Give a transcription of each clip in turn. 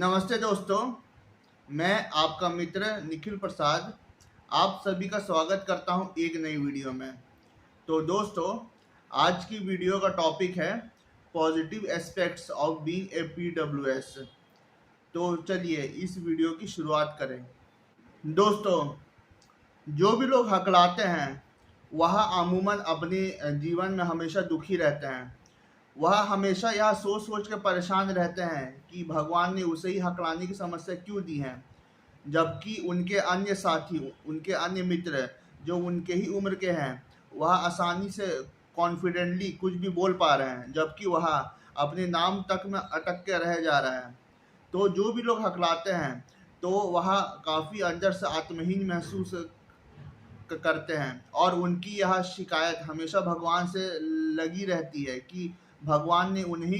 नमस्ते दोस्तों, मैं आपका मित्र निखिल प्रसाद आप सभी का स्वागत करता हूं एक नई वीडियो में। तो दोस्तों, आज की वीडियो का टॉपिक है positive aspects of being a PWS. तो चलिए इस वीडियो की शुरुआत करें। दोस्तों, जो भी लोग हकलाते हैं वह अमूमन अपने जीवन में हमेशा दुखी रहते हैं। वह हमेशा यह सोच सोच के परेशान रहते हैं कि भगवान ने उसे ही हकलाने की समस्या क्यों दी है, जबकि उनके अन्य साथी, उनके अन्य मित्र जो उनके ही उम्र के हैं, वह आसानी से कॉन्फिडेंटली कुछ भी बोल पा रहे हैं, जबकि वह अपने नाम तक में अटक के रह जा रहा है। तो जो भी लोग हकलाते हैं तो वह काफ़ी अंदर से आत्महीन महसूस करते हैं और उनकी यह शिकायत हमेशा भगवान से लगी रहती है कि भगवान ने उन्हें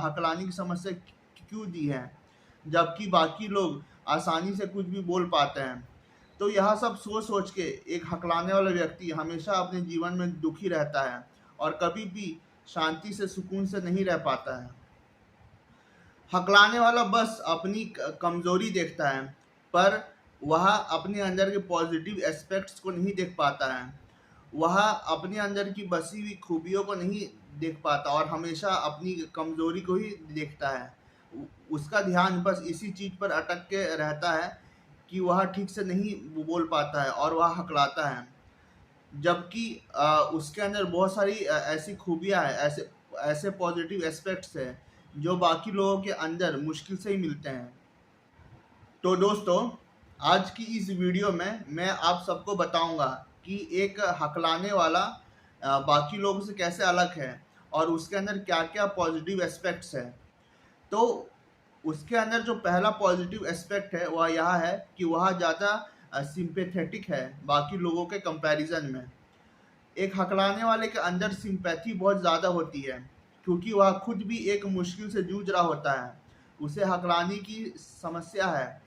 हकलाने की समस्या क्यों दी है, जबकि बाकी लोग आसानी से कुछ भी बोल पाते हैं। तो यह सब सोच सोच के एक हकलाने वाला व्यक्ति हमेशा अपने जीवन में दुखी रहता है और कभी भी शांति से सुकून से नहीं रह पाता है। हकलाने वाला बस अपनी कमजोरी देखता है, पर वह अपने अंदर के पॉजिटिव एस्पेक्ट्स को नहीं देख पाता है। वह अपने अंदर की बसी हुई खूबियों को नहीं देख पाता और हमेशा अपनी कमजोरी को ही देखता है। उसका ध्यान बस इसी चीज पर अटक के रहता है कि वह ठीक से नहीं बोल पाता है और वह हकलाता है, जबकि उसके अंदर बहुत सारी ऐसी खूबियां हैं, ऐसे ऐसे पॉजिटिव एस्पेक्ट्स हैं जो बाकी लोगों के अंदर मुश्किल से ही मिलते हैं। तो दोस्तों, आज की इस वीडियो में मैं आप सबको बताऊंगा कि एक हकलाने वाला बाकी लोगों से कैसे अलग है और उसके अंदर क्या क्या पॉजिटिव एस्पेक्ट्स हैं। तो उसके अंदर जो पहला पॉजिटिव एस्पेक्ट है वह यह है कि वह ज़्यादा सिंपैथेटिक है बाकी लोगों के कंपैरिजन में। एक हकलाने वाले के अंदर सिंपैथी बहुत ज़्यादा होती है, क्योंकि वह खुद भी एक मुश्किल से जूझ रहा होता है। उसे हकलाने की समस्या है,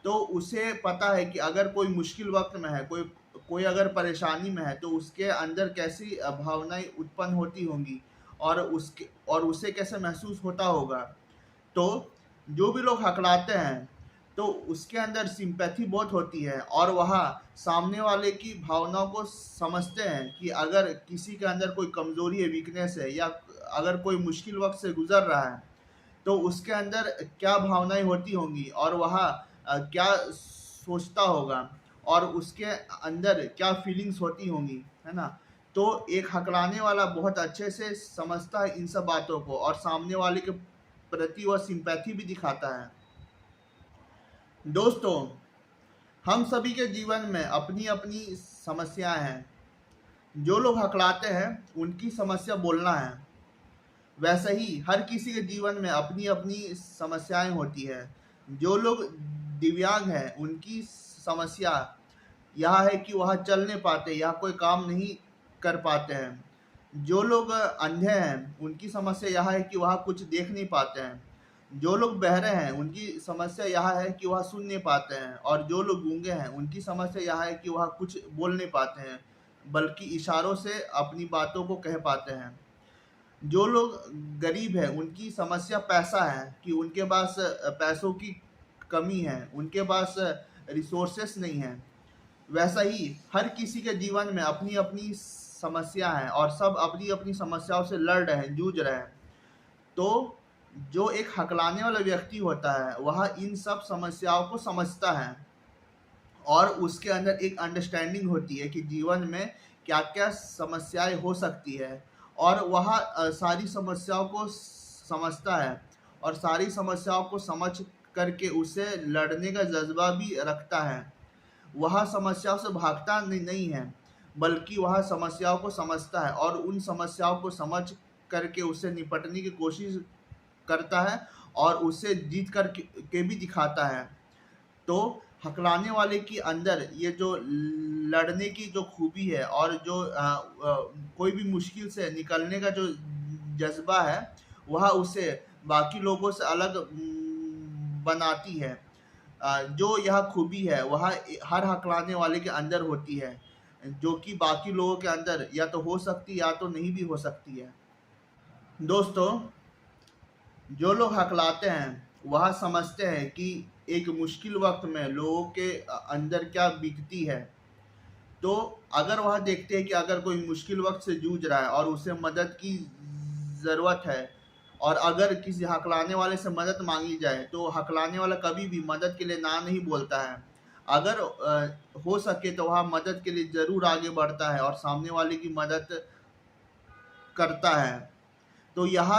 तो उसे पता है कि अगर कोई मुश्किल वक्त में है, कोई कोई अगर परेशानी में है, तो उसके अंदर कैसी भावनाएं उत्पन्न होती होंगी और उसे कैसे महसूस होता होगा। तो जो भी लोग हकलाते हैं तो उसके अंदर सिंपैथी बहुत होती है और वह सामने वाले की भावनाओं को समझते हैं कि अगर किसी के अंदर कोई कमजोरी है, वीकनेस है, या अगर कोई मुश्किल वक्त से गुजर रहा है तो उसके अंदर क्या भावनाएं होती होंगी और वह क्या सोचता होगा और उसके अंदर क्या फीलिंग्स होती होंगी, है ना। तो एक हकलाने वाला बहुत अच्छे से समझता है इन सब बातों को और सामने वाले के प्रति वह सिंपैथी भी दिखाता है। दोस्तों, हम सभी के जीवन में अपनी अपनी समस्याएं हैं। जो लोग हकलाते हैं उनकी समस्या बोलना है, वैसे ही हर किसी के जीवन में अपनी अपनी समस्याएं होती है। जो लोग दिव्यांग हैं उनकी समस्या यह है कि वह चल नहीं पाते या कोई काम नहीं कर पाते हैं। जो लोग अंधे हैं उनकी समस्या यह है कि वह कुछ देख नहीं पाते हैं। जो लोग बहरे हैं उनकी समस्या यह है कि वह सुन नहीं पाते हैं और जो लोग गूंगे हैं उनकी समस्या यह है कि वह कुछ बोल नहीं पाते हैं, बल्कि इशारों से अपनी बातों को कह पाते हैं। जो लोग गरीब हैं उनकी समस्या पैसा है कि उनके पास पैसों की कमी है, उनके पास रिसोर्सेस नहीं है। वैसा ही हर किसी के जीवन में अपनी अपनी समस्या है और सब अपनी अपनी समस्याओं से लड़ रहे हैं, जूझ रहे हैं। तो जो एक हकलाने वाला व्यक्ति होता है वह इन सब समस्याओं को समझता है और उसके अंदर एक अंडरस्टैंडिंग होती है कि जीवन में क्या क्या समस्याएं हो सकती है और वह सारी समस्याओं को समझता है और सारी समस्याओं को समझ करके उसे लड़ने का जज्बा भी रखता है। वह समस्याओं से भागता नहीं है, बल्कि वह समस्याओं को समझता है और उन समस्याओं को समझ करके उससे निपटने की कोशिश करता है और उसे जीत कर के भी दिखाता है। तो हकलाने वाले के अंदर ये जो लड़ने की जो खूबी है और जो कोई भी मुश्किल से निकलने का जो जज्बा है वह उसे बाकी लोगों से अलग बनाती है। जो यह खूबी है वह हर हकलाने वाले के अंदर होती है, जो कि बाकी लोगों के अंदर या तो हो सकती या तो नहीं भी हो सकती है। दोस्तों, जो लोग हकलाते हैं वह समझते हैं कि एक मुश्किल वक्त में लोगों के अंदर क्या बीतती है। तो अगर वह देखते हैं कि अगर कोई मुश्किल वक्त से जूझ रहा है और उसे मदद की ज़रूरत है, और अगर किसी हकलाने वाले से मदद मांगी जाए तो हकलाने वाला कभी भी मदद के लिए ना नहीं बोलता है। अगर हो सके तो वह मदद के लिए ज़रूर आगे बढ़ता है और सामने वाले की मदद करता है। तो यह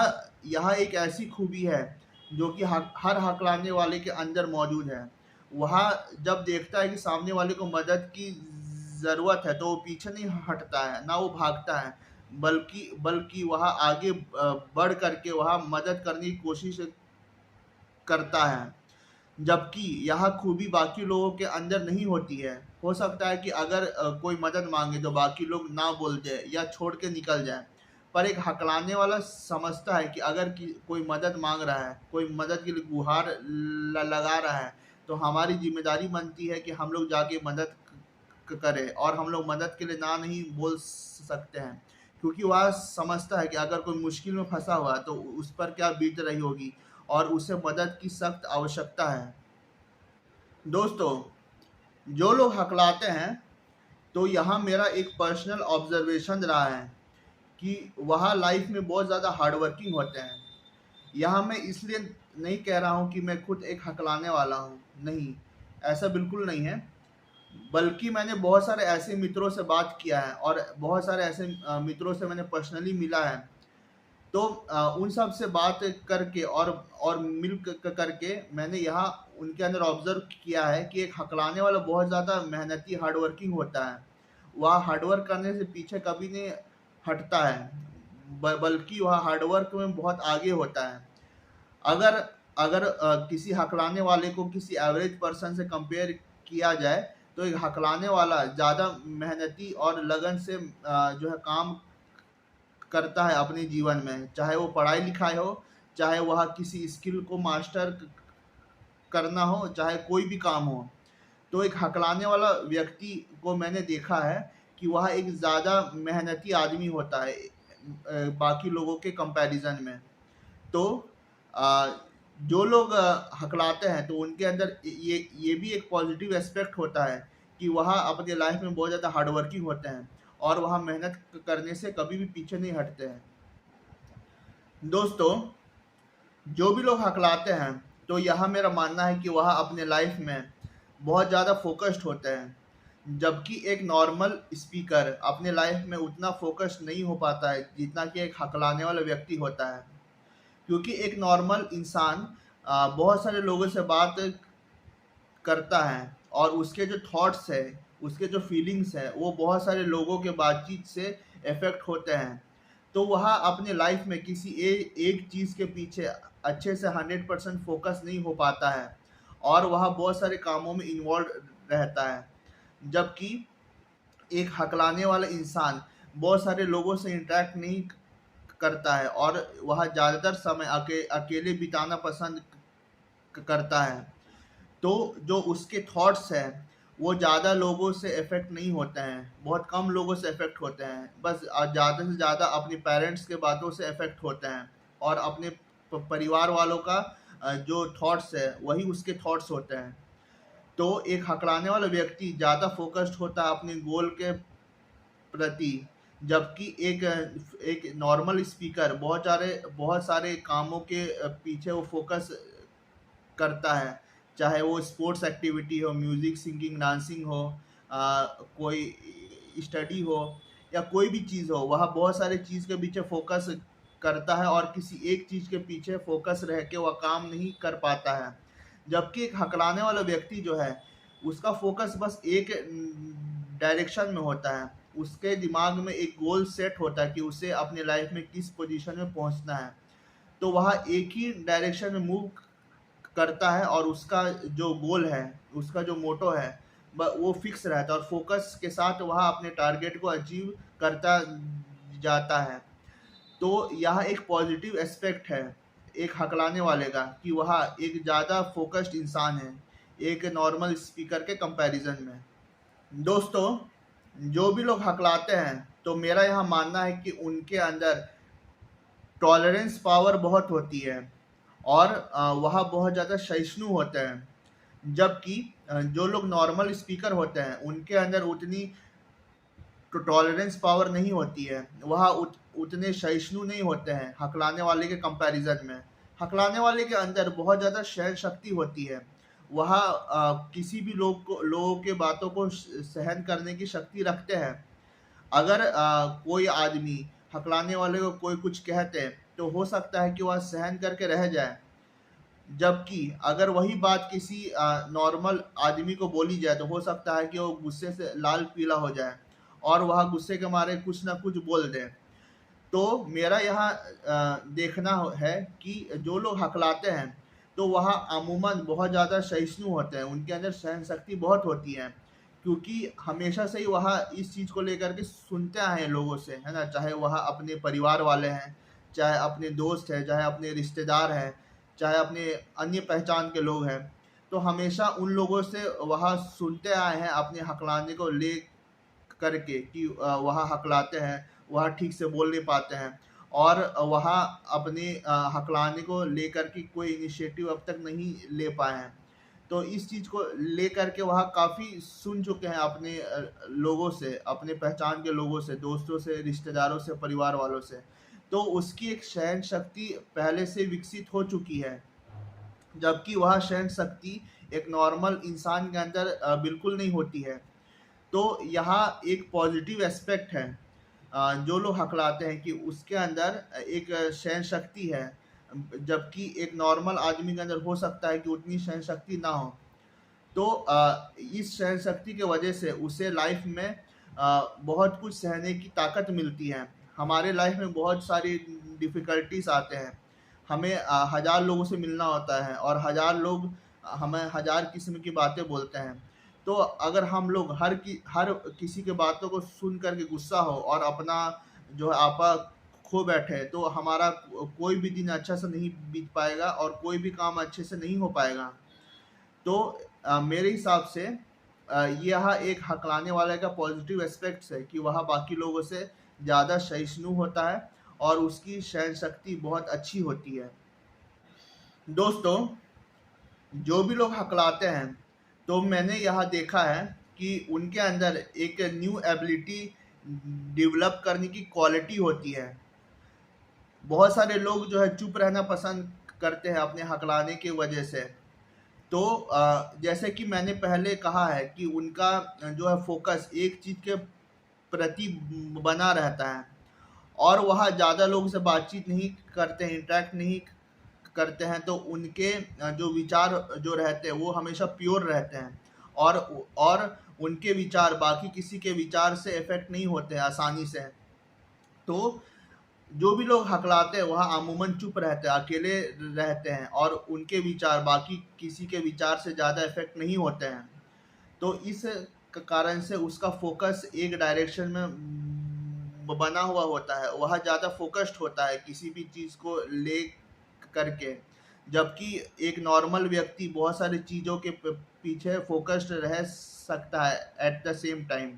यह एक ऐसी खूबी है जो कि हर हकलाने वाले के अंदर मौजूद है। वह जब देखता है कि सामने वाले को मदद की ज़रूरत है तो वो पीछे नहीं हटता है, ना वो भागता है, बल्कि बल्कि वह आगे बढ़ करके वह मदद करने की कोशिश करता है। जबकि यह खूबी बाकी लोगों के अंदर नहीं होती है। हो सकता है कि अगर कोई मदद मांगे तो बाकी लोग ना बोल दें या छोड़ के निकल जाएं, पर एक हकलाने वाला समझता है कि अगर कोई मदद मांग रहा है, कोई मदद के लिए गुहार लगा रहा है, तो हमारी जिम्मेदारी बनती है कि हम लोग जाके मदद करें, और हम लोग मदद के लिए ना नहीं बोल सकते हैं, क्योंकि वह समझता है कि अगर कोई मुश्किल में फंसा हुआ है तो उस पर क्या बीत रही होगी और उसे मदद की सख्त आवश्यकता है। दोस्तों, जो लोग हकलाते हैं, तो यहाँ मेरा एक पर्सनल ऑब्जर्वेशन रहा है कि वह लाइफ में बहुत ज़्यादा हार्ड वर्किंग होते हैं। यहाँ मैं इसलिए नहीं कह रहा हूँ कि मैं खुद एक हकलाने वाला हूँ, नहीं, ऐसा बिल्कुल नहीं है। बल्कि मैंने बहुत सारे ऐसे मित्रों से बात किया है और बहुत सारे ऐसे मित्रों से मैंने पर्सनली मिला है। तो उन सब से बात करके और मिल करके मैंने यहाँ उनके अंदर ऑब्जर्व किया है कि एक हकलाने वाला बहुत ज़्यादा मेहनती हार्ड वर्किंग होता है। वह हार्डवर्क करने से पीछे कभी नहीं हटता है, बल्कि वह हार्डवर्क में बहुत आगे होता है। अगर अगर किसी हकलाने वाले को किसी एवरेज पर्सन से कंपेयर किया जाए तो एक हकलाने वाला ज़्यादा मेहनती और लगन से जो है काम करता है अपने जीवन में, चाहे वो पढ़ाई लिखाई हो, चाहे वह किसी स्किल को मास्टर करना हो, चाहे कोई भी काम हो। तो एक हकलाने वाला व्यक्ति को मैंने देखा है कि वह एक ज़्यादा मेहनती आदमी होता है बाकी लोगों के कंपैरिजन में। तो जो लोग हकलाते हैं तो उनके अंदर ये भी एक पॉजिटिव एस्पेक्ट होता है कि वह अपने लाइफ में बहुत ज़्यादा हार्ड वर्किंग होते हैं और वह मेहनत करने से कभी भी पीछे नहीं हटते हैं। दोस्तों, जो भी लोग हकलाते हैं, तो यह मेरा मानना है कि वह अपने लाइफ में बहुत ज़्यादा फोकस्ड होते हैं, जबकि एक नॉर्मल स्पीकर अपने लाइफ में उतना फोकस्ड नहीं हो पाता है जितना कि एक हकलाने वाला व्यक्ति होता है। क्योंकि एक नॉर्मल इंसान बहुत सारे लोगों से बात करता है और उसके जो थॉट्स है, उसके जो फीलिंग्स है, वो बहुत सारे लोगों के बातचीत से इफ़ेक्ट होते हैं। तो वह अपने लाइफ में किसी एक चीज़ के पीछे अच्छे से 100% फोकस नहीं हो पाता है और वह बहुत सारे कामों में इन्वॉल्व रहता है। जबकि एक हकलाने वाला इंसान बहुत सारे लोगों से इंटरेक्ट नहीं करता है और वह ज़्यादातर समय अकेले बिताना पसंद करता है। तो जो उसके थॉट्स हैं वो ज़्यादा लोगों से इफ़ेक्ट नहीं होते हैं, बहुत कम लोगों से इफ़ेक्ट होते हैं। बस ज़्यादा से ज़्यादा अपने पेरेंट्स के बातों से इफ़ेक्ट होते हैं और अपने परिवार वालों का जो थॉट्स है वही उसके थॉट्स होते हैं। तो एक हकलाने वाला व्यक्ति ज़्यादा फोकस्ड होता है अपने गोल के प्रति, जबकि एक नॉर्मल स्पीकर बहुत सारे कामों के पीछे वो फोकस करता है, चाहे वो स्पोर्ट्स एक्टिविटी हो, म्यूज़िक, सिंगिंग, डांसिंग हो, कोई स्टडी हो या कोई भी चीज़ हो, वह बहुत सारे चीज़ के पीछे फोकस करता है और किसी एक चीज़ के पीछे फोकस रह के वह काम नहीं कर पाता है। जबकि एक हकलाने वाला व्यक्ति जो है उसका फोकस बस एक डायरेक्शन में होता है, उसके दिमाग में एक गोल सेट होता है कि उसे अपने लाइफ में किस पोजीशन में पहुंचना है। तो वह एक ही डायरेक्शन में मूव करता है और उसका जो गोल है, उसका जो मोटो है, वो फिक्स रहता है और फोकस के साथ वह अपने टारगेट को अचीव करता जाता है। तो यह एक पॉजिटिव एस्पेक्ट है एक हकलाने वाले का कि वह एक ज़्यादा फोकस्ड इंसान है एक नॉर्मल स्पीकर के कंपैरिजन में। दोस्तों, जो भी लोग हकलाते हैं तो मेरा यह मानना है कि उनके अंदर टॉलरेंस पावर बहुत होती है और वह बहुत ज़्यादा सहिष्णु होते हैं। जबकि जो लोग नॉर्मल स्पीकर होते हैं उनके अंदर उतनी तो टॉलरेंस पावर नहीं होती है, वह उतने सहिष्णु नहीं होते हैं हकलाने वाले के कंपैरिजन में। हकलाने वाले के अंदर बहुत ज़्यादा सहन शक्ति होती है, वह किसी भी लोगों के बातों को सहन करने की शक्ति रखते हैं। अगर कोई आदमी हकलाने वाले को कोई कुछ कहते हैं तो हो सकता है कि वह सहन करके रह जाए, जबकि अगर वही बात किसी नॉर्मल आदमी को बोली जाए तो हो सकता है कि वो गुस्से से लाल पीला हो जाए और वह गुस्से के मारे कुछ ना कुछ बोल दे। तो मेरा यहाँ देखना है कि जो लोग हकलाते हैं तो वह अमूमन बहुत ज़्यादा सहिष्णु होते हैं, उनके अंदर सहन शक्ति बहुत होती है, क्योंकि हमेशा से ही वह इस चीज़ को लेकर के सुनते आए हैं लोगों से, है ना। चाहे वह अपने परिवार वाले हैं, चाहे अपने दोस्त हैं, चाहे अपने रिश्तेदार हैं, चाहे अपने अन्य पहचान के लोग हैं, तो हमेशा उन लोगों से वह सुनते आए हैं अपने हकलाने को ले करके कि वह हकलाते हैं, वह ठीक से बोल नहीं पाते हैं और वह अपने हकलाने को लेकर के कोई इनिशिएटिव अब तक नहीं ले पाए हैं। तो इस चीज़ को लेकर के वह काफ़ी सुन चुके हैं अपने लोगों से, अपने पहचान के लोगों से, दोस्तों से, रिश्तेदारों से, परिवार वालों से। तो उसकी एक सहन शक्ति पहले से विकसित हो चुकी है, जबकि वह सहन शक्ति एक नॉर्मल इंसान के अंदर बिल्कुल नहीं होती है। तो यहाँ एक पॉजिटिव एस्पेक्ट है, जो लोग हकलाते हैं कि उसके अंदर एक सहन शक्ति है, जबकि एक नॉर्मल आदमी के अंदर हो सकता है कि उतनी सहन शक्ति ना हो। तो इस सहन शक्ति की वजह से उसे लाइफ में बहुत कुछ सहने की ताकत मिलती है। हमारे लाइफ में बहुत सारी डिफ़िकल्टीज आते हैं, हमें हज़ार लोगों से मिलना होता है और हज़ार लोग हमें हज़ार किस्म की बातें बोलते हैं। तो अगर हम लोग हर किसी के बातों को सुन कर के गुस्सा हो और अपना जो है आपा खो बैठे, तो हमारा कोई भी दिन अच्छा से नहीं बीत पाएगा और कोई भी काम अच्छे से नहीं हो पाएगा। तो मेरे हिसाब से यह एक हकलाने वाले का पॉजिटिव एस्पेक्ट्स है कि वह बाकी लोगों से ज़्यादा सहिष्णु होता है और उसकी सहन शक्ति बहुत अच्छी होती है। दोस्तों, जो भी लोग हकलाते हैं तो मैंने यहाँ देखा है कि उनके अंदर एक न्यू एबिलिटी डेवलप करने की क्वालिटी होती है। बहुत सारे लोग जो है चुप रहना पसंद करते हैं अपने हकलाने की वजह से। तो जैसे कि मैंने पहले कहा है कि उनका जो है फोकस एक चीज़ के प्रति बना रहता है और वह ज़्यादा लोगों से बातचीत नहीं करते हैं, इंटरेक्ट नहीं करते हैं, तो उनके जो विचार जो रहते हैं वो हमेशा प्योर रहते हैं और उनके विचार बाकी किसी के विचार से इफेक्ट नहीं होते हैं आसानी से। तो जो भी लोग हकलाते हैं वह अमूमन चुप रहते हैं, अकेले रहते हैं और उनके विचार बाकी किसी के विचार से ज़्यादा इफेक्ट नहीं होते हैं। तो इस कारण से उसका फोकस एक डायरेक्शन में बना हुआ होता है, वह ज़्यादा फोकस्ड होता है किसी भी चीज़ को ले करके, जबकि एक नॉर्मल व्यक्ति बहुत सारी चीज़ों के पीछे फोकस्ड रह सकता है एट द सेम टाइम।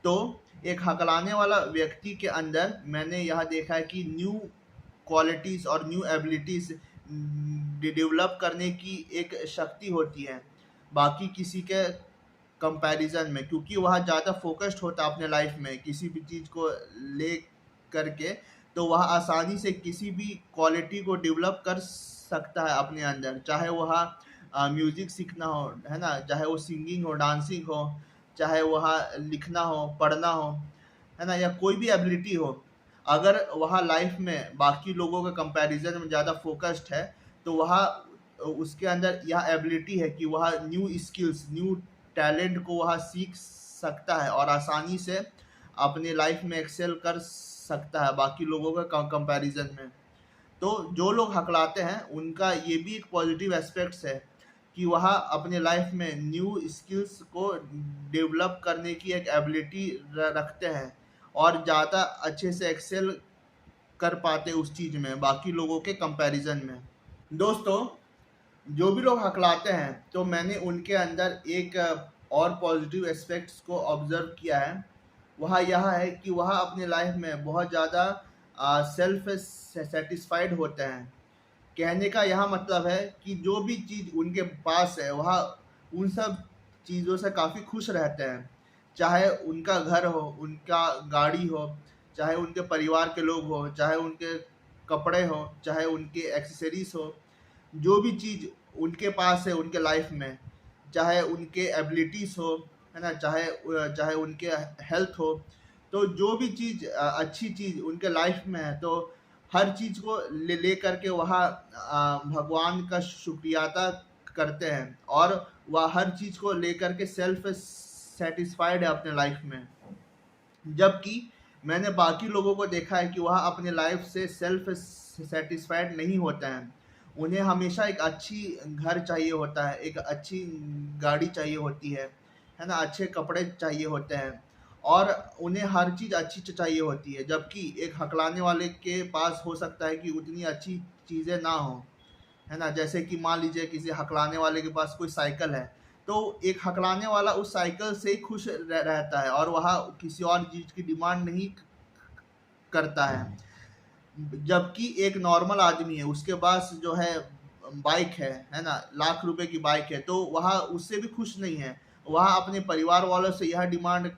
तो एक हकलाने वाला व्यक्ति के अंदर मैंने यह देखा है कि न्यू क्वालिटीज़ और न्यू एबिलिटीज़ डेवलप करने की एक शक्ति होती है बाकी किसी के कंपैरिजन में, क्योंकि वह ज़्यादा फोकस्ड होता है अपने लाइफ में किसी भी चीज़ को ले करके, तो वह आसानी से किसी भी क्वालिटी को डेवलप कर सकता है अपने अंदर, चाहे वह म्यूज़िक सीखना हो, है ना, चाहे वो सिंगिंग हो, डांसिंग हो, चाहे वह लिखना हो, पढ़ना हो, है ना, या कोई भी एबिलिटी हो। अगर वह लाइफ में बाकी लोगों के कंपैरिजन में ज़्यादा फोकस्ड है तो वह उसके अंदर यह एबिलिटी है कि वह न्यू स्किल्स, न्यू टैलेंट को वह सीख सकता है और आसानी से अपने लाइफ में एक्सेल कर सकता है बाकी लोगों के कंपैरिजन में। तो जो लोग हकलाते हैं उनका ये भी एक पॉजिटिव एस्पेक्ट्स है कि वह अपने लाइफ में न्यू स्किल्स को डेवलप करने की एक एबिलिटी रखते हैं और ज़्यादा अच्छे से एक्सेल कर पाते उस चीज़ में बाकी लोगों के कंपैरिजन में। दोस्तों, जो भी लोग हकलाते हैं तो मैंने उनके अंदर एक और पॉजिटिव एस्पेक्ट्स को ऑब्जर्व किया है, वह यह है कि वह अपने लाइफ में बहुत ज़्यादा सेल्फ सेटिस्फाइड होते हैं। कहने का यह मतलब है कि जो भी चीज़ उनके पास है वह उन सब चीज़ों से काफ़ी खुश रहते हैं। चाहे उनका घर हो, उनका गाड़ी हो, चाहे उनके परिवार के लोग हो, चाहे उनके कपड़े हो, चाहे उनके एक्सेसरीज हो, जो भी चीज़ उनके पास है उनके लाइफ में, चाहे उनके एबिलिटीज़ हो, है ना, चाहे उनके हेल्थ हो, तो जो भी चीज़ अच्छी चीज़ उनके लाइफ में है, तो हर चीज़ को ले करके वह भगवान का शुक्रिया अदा करते हैं और वह हर चीज़ को लेकर के सेल्फ सेटिस्फाइड है अपने लाइफ में। जबकि मैंने बाकी लोगों को देखा है कि वह अपने लाइफ से सेल्फ सेटिस्फाइड नहीं होते हैं। उन्हें हमेशा एक अच्छी घर चाहिए होता है, एक अच्छी गाड़ी चाहिए होती है ना, अच्छे कपड़े चाहिए होते हैं और उन्हें हर चीज़ अच्छी चाहिए होती है। जबकि एक हकलाने वाले के पास हो सकता है कि उतनी अच्छी चीज़ें ना हो, है ना। जैसे कि मान लीजिए किसी हकलाने वाले के पास कोई साइकिल है, तो एक हकलाने वाला उस साइकिल से ही खुश रहता है और वह किसी और चीज़ की डिमांड नहीं करता है। जबकि एक नॉर्मल आदमी है, उसके पास जो है बाइक है ना, लाख रुपए की बाइक है, तो वह उससे भी खुश नहीं है। वह अपने परिवार वालों से यह डिमांड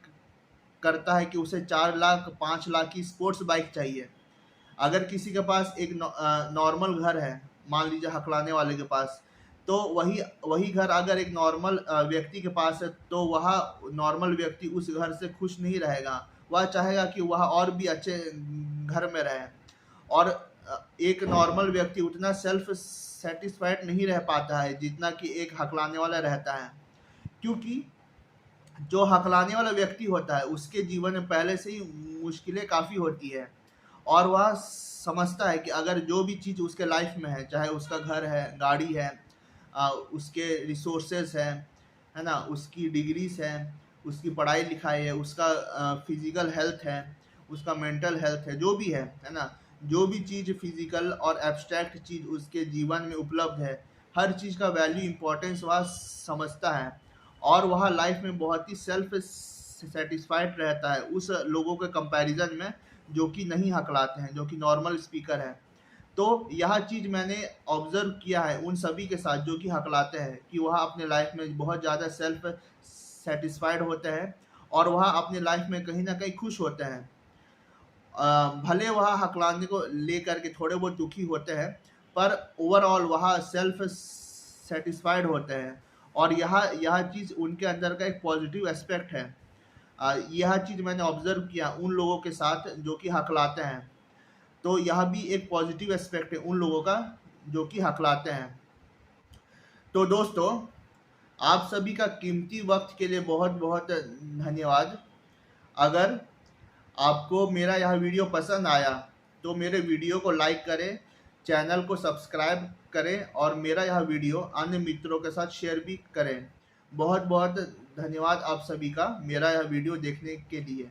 करता है कि उसे 4 लाख 5 लाख की स्पोर्ट्स बाइक चाहिए। अगर किसी के पास एक नॉर्मल घर है, मान लीजिए हकलाने वाले के पास, तो वही वही घर अगर एक नॉर्मल व्यक्ति के पास है, तो वह नॉर्मल व्यक्ति उस घर से खुश नहीं रहेगा। वह चाहेगा कि वह और भी अच्छे घर में रहे और एक नॉर्मल व्यक्ति उतना सेल्फ सेटिस्फाइड नहीं रह पाता है जितना कि एक हकलाने वाला रहता है। क्योंकि जो हकलाने वाला व्यक्ति होता है उसके जीवन में पहले से ही मुश्किलें काफ़ी होती है और वह समझता है कि अगर जो भी चीज़ उसके लाइफ में है, चाहे उसका घर है, गाड़ी है, उसके रिसोर्सेज है ना, उसकी डिग्रीज है, उसकी पढ़ाई लिखाई है, उसका फिजिकल हेल्थ है, उसका मेंटल हेल्थ है, जो भी है ना, जो भी चीज़ फिजिकल और एब्स्ट्रैक्ट चीज़ उसके जीवन में उपलब्ध है, हर चीज़ का वैल्यू इंपॉर्टेंस वह समझता है और वह लाइफ में बहुत ही सेल्फ सेटिस्फाइड रहता है उस लोगों के कंपैरिजन में जो कि नहीं हकलाते हैं, जो कि नॉर्मल स्पीकर है। तो यह चीज़ मैंने ऑब्जर्व किया है उन सभी के साथ जो कि हकलाते हैं कि वह अपने लाइफ में बहुत ज़्यादा सेल्फ सेटिस्फाइड होते हैं और वह अपने लाइफ में कहीं ना कहीं खुश होते हैं। भले वह हकलाने को लेकर के थोड़े बहुत दुखी होते हैं, पर ओवरऑल वह सेल्फ सेटिस्फाइड होते हैं और यह चीज़ उनके अंदर का एक पॉजिटिव एस्पेक्ट है। यह चीज़ मैंने ऑब्जर्व किया उन लोगों के साथ जो कि हकलाते हैं, तो यह भी एक पॉजिटिव एस्पेक्ट है उन लोगों का जो कि हकलाते हैं। तो दोस्तों, आप सभी का कीमती वक्त के लिए बहुत बहुत धन्यवाद। अगर आपको मेरा यह वीडियो पसंद आया तो मेरे वीडियो को लाइक करें, चैनल को सब्सक्राइब करें और मेरा यह वीडियो अन्य मित्रों के साथ शेयर भी करें। बहुत बहुत धन्यवाद आप सभी का मेरा यह वीडियो देखने के लिए।